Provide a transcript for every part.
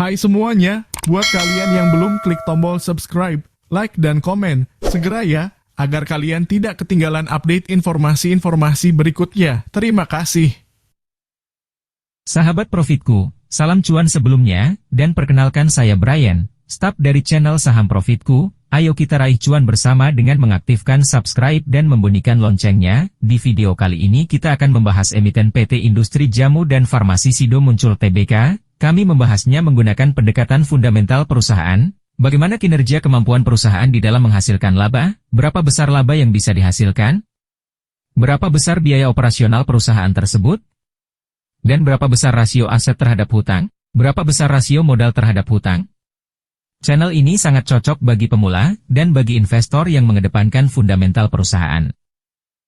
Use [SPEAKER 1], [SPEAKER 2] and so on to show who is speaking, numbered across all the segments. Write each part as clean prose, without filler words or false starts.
[SPEAKER 1] Hai semuanya, buat kalian yang belum klik tombol subscribe, like dan komen, segera ya, agar kalian tidak ketinggalan update informasi-informasi berikutnya. Terima kasih.
[SPEAKER 2] Sahabat Profitku, salam cuan sebelumnya, dan perkenalkan saya Brian, staf dari channel Saham Profitku. Ayo kita raih cuan bersama dengan mengaktifkan subscribe dan membunyikan loncengnya. Di video kali ini kita akan membahas emiten PT Industri Jamu dan Farmasi Sido Muncul Tbk. Kami membahasnya menggunakan pendekatan fundamental perusahaan, bagaimana kinerja kemampuan perusahaan di dalam menghasilkan laba, berapa besar laba yang bisa dihasilkan, berapa besar biaya operasional perusahaan tersebut, dan berapa besar rasio aset terhadap hutang, berapa besar rasio modal terhadap hutang. Channel ini sangat cocok bagi pemula dan bagi investor yang mengedepankan fundamental perusahaan.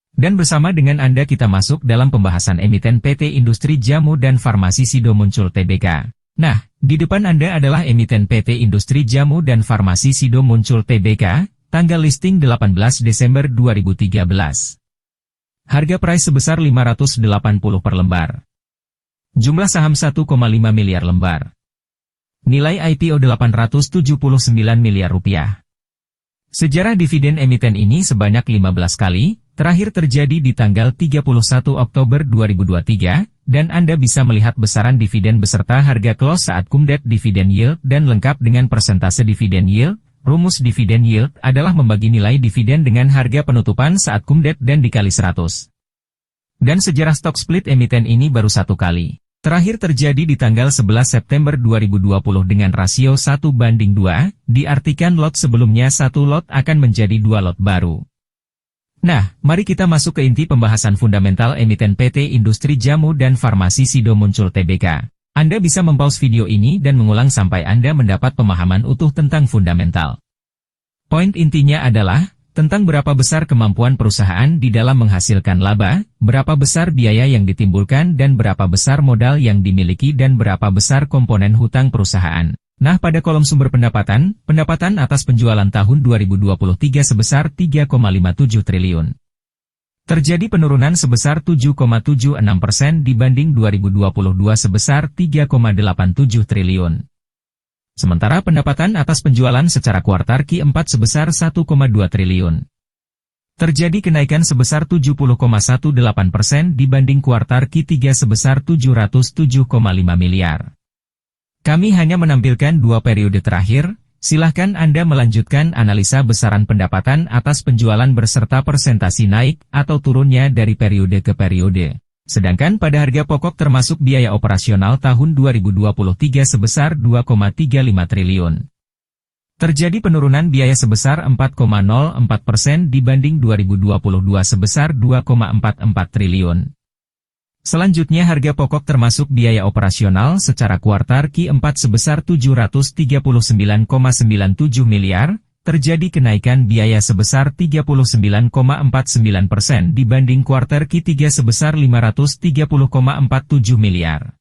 [SPEAKER 2] Dan bersama dengan Anda kita masuk dalam pembahasan emiten PT Industri Jamu dan Farmasi Sido Muncul Tbk. Nah, di depan Anda adalah emiten PT Industri Jamu dan Farmasi Sido Muncul Tbk, tanggal listing 18 Desember 2013. Harga price sebesar 580 per lembar. Jumlah saham 1,5 miliar lembar. Nilai IPO 879 miliar rupiah. Sejarah dividen emiten ini sebanyak 15 kali, terakhir terjadi di tanggal 31 Oktober 2023, dan Anda bisa melihat besaran dividen beserta harga close saat kumdet dividen yield dan lengkap dengan persentase dividen yield. Rumus dividen yield adalah membagi nilai dividen dengan harga penutupan saat kumdet dan dikali 100. Dan sejarah stock split emiten ini baru satu kali. Terakhir terjadi di tanggal 11 September 2020 dengan rasio 1:2, diartikan lot sebelumnya satu lot akan menjadi 2 lot baru. Nah, mari kita masuk ke inti pembahasan fundamental emiten PT Industri Jamu dan Farmasi Sido Muncul Tbk. Anda bisa mempause video ini dan mengulang sampai Anda mendapat pemahaman utuh tentang fundamental. Poin intinya adalah tentang berapa besar kemampuan perusahaan di dalam menghasilkan laba, berapa besar biaya yang ditimbulkan dan berapa besar modal yang dimiliki dan berapa besar komponen hutang perusahaan. Nah, pada kolom sumber pendapatan atas penjualan tahun 2023 sebesar 3,57 triliun. Terjadi penurunan sebesar 7,76% dibanding 2022 sebesar 3,87 triliun. Sementara pendapatan atas penjualan secara kuartal Q4 sebesar 1,2 triliun. Terjadi kenaikan sebesar 70,18% dibanding kuartal Q3 sebesar 707,5 miliar. Kami hanya menampilkan 2 periode terakhir, silahkan Anda melanjutkan analisa besaran pendapatan atas penjualan berserta persentasi naik atau turunnya dari periode ke periode. Sedangkan pada harga pokok termasuk biaya operasional tahun 2023 sebesar 2,35 triliun. Terjadi penurunan biaya sebesar 4,04% dibanding 2022 sebesar 2,44 triliun. Selanjutnya harga pokok termasuk biaya operasional secara kuartal Q4 sebesar 739,97 miliar. Terjadi kenaikan biaya sebesar 39,49% dibanding kuartal Q3 sebesar 530,47 miliar.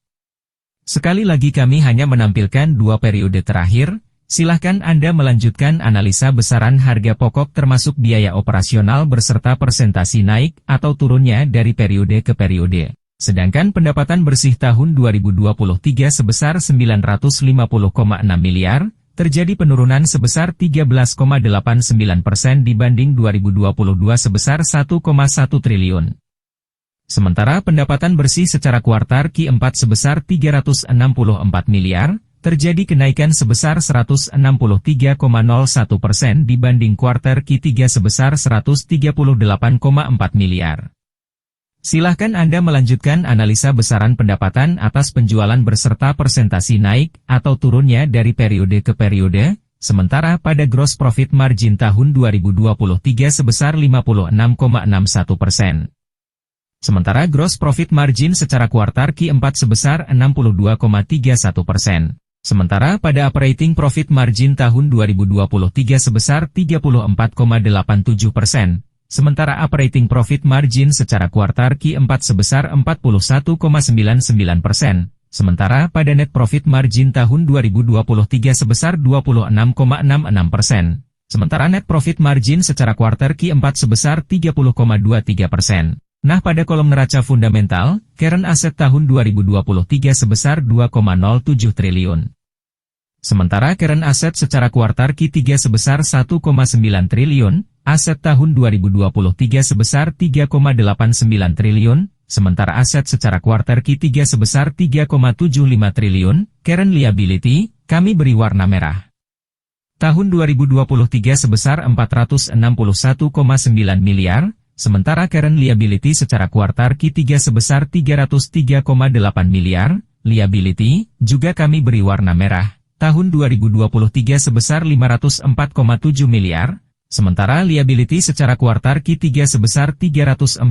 [SPEAKER 2] Sekali lagi kami hanya menampilkan 2 periode terakhir, silahkan Anda melanjutkan analisa besaran harga pokok termasuk biaya operasional berserta persentasi naik atau turunnya dari periode ke periode. Sedangkan pendapatan bersih tahun 2023 sebesar 950,6 miliar, terjadi penurunan sebesar 13,89% dibanding 2022 sebesar 1,1 triliun. Sementara pendapatan bersih secara kuartal Q4 sebesar 364 miliar, terjadi kenaikan sebesar 163,01% dibanding kuartal Q3 sebesar 138,4 miliar. Silahkan Anda melanjutkan analisa besaran pendapatan atas penjualan berserta persentasi naik atau turunnya dari periode ke periode, sementara pada gross profit margin tahun 2023 sebesar 56,61%. Sementara gross profit margin secara kuartal Q4 sebesar 62,31%. Sementara pada operating profit margin tahun 2023 sebesar 34,87%. Sementara operating profit margin secara kuartal Q4 sebesar 41,99%, sementara pada net profit margin tahun 2023 sebesar 26,66%, sementara net profit margin secara kuartal Q4 sebesar 30,23%. Nah, pada kolom neraca fundamental, current asset tahun 2023 sebesar 2,07 triliun. Sementara current aset secara kuartal Q3 sebesar 1,9 triliun, aset tahun 2023 sebesar 3,89 triliun, sementara aset secara kuartal Q3 sebesar 3,75 triliun, current liability, kami beri warna merah. Tahun 2023 sebesar 461,9 miliar, sementara current liability secara kuartal Q3 sebesar 303,8 miliar, liability, juga kami beri warna merah. Tahun 2023 sebesar 504,7 miliar, sementara liability secara kuartal Q3 sebesar 345,4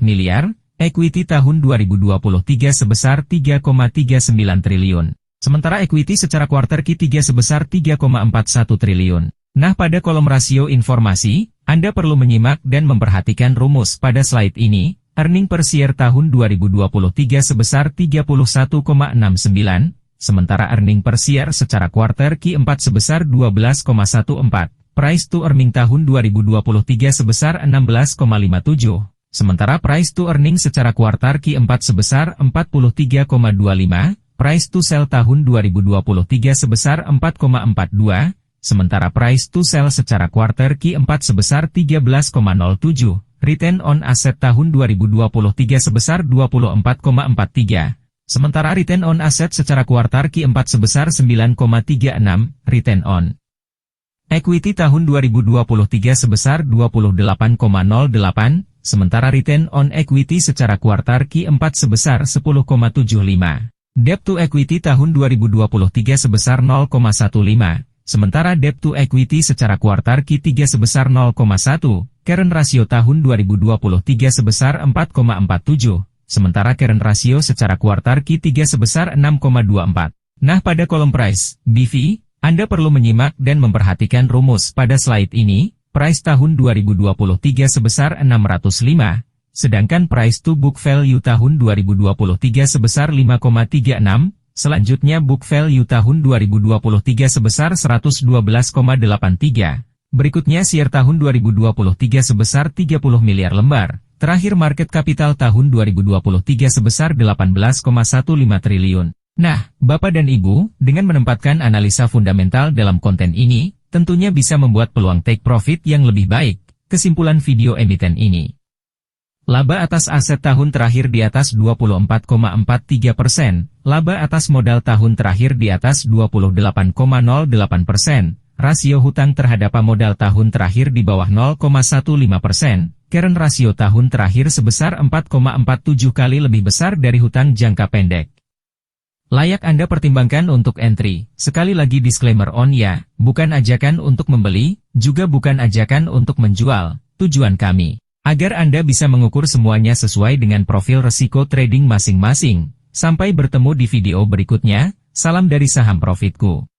[SPEAKER 2] miliar, equity tahun 2023 sebesar 3,39 triliun. Sementara equity secara kuartal Q3 sebesar 3,41 triliun. Nah, pada kolom rasio informasi, Anda perlu menyimak dan memperhatikan rumus pada slide ini. Earning per share tahun 2023 sebesar 31,69, sementara earning per share secara kuartal Q4 sebesar 12,14. Price to earning tahun 2023 sebesar 16,57, sementara price to earning secara kuartal Q4 sebesar 43,25. Price to sell tahun 2023 sebesar 4,42, sementara price to sell secara kuartal Q4 sebesar 13,07. Return on asset tahun 2023 sebesar 24,43, sementara return on asset secara kuartal Q4 sebesar 9,36, return on equity tahun 2023 sebesar 28,08, sementara return on equity secara kuartal Q4 sebesar 10,75. Debt to equity tahun 2023 sebesar 0,15, sementara debt to equity secara kuartal Q3 sebesar 0,1, current ratio tahun 2023 sebesar 4,47, sementara current ratio secara kuartal Q3 sebesar 6,24. Nah, pada kolom price, BV, Anda perlu menyimak dan memperhatikan rumus pada slide ini. Price tahun 2023 sebesar 605, sedangkan price to book value tahun 2023 sebesar 5,36, selanjutnya book value tahun 2023 sebesar 112,83. Berikutnya share tahun 2023 sebesar 30 miliar lembar. Terakhir market capital tahun 2023 sebesar 18,15 triliun. Nah, Bapak dan Ibu, dengan menempatkan analisa fundamental dalam konten ini, tentunya bisa membuat peluang take profit yang lebih baik. Kesimpulan video emiten ini. Laba atas aset tahun terakhir di atas 24,43%, laba atas modal tahun terakhir di atas 28,08%, rasio hutang terhadap modal tahun terakhir di bawah 0,15%, current rasio tahun terakhir sebesar 4,47 kali lebih besar dari hutang jangka pendek. Layak Anda pertimbangkan untuk entry. Sekali lagi disclaimer on ya, bukan ajakan untuk membeli, juga bukan ajakan untuk menjual. Tujuan kami agar Anda bisa mengukur semuanya sesuai dengan profil resiko trading masing-masing. Sampai bertemu di video berikutnya, salam dari Saham Profitku.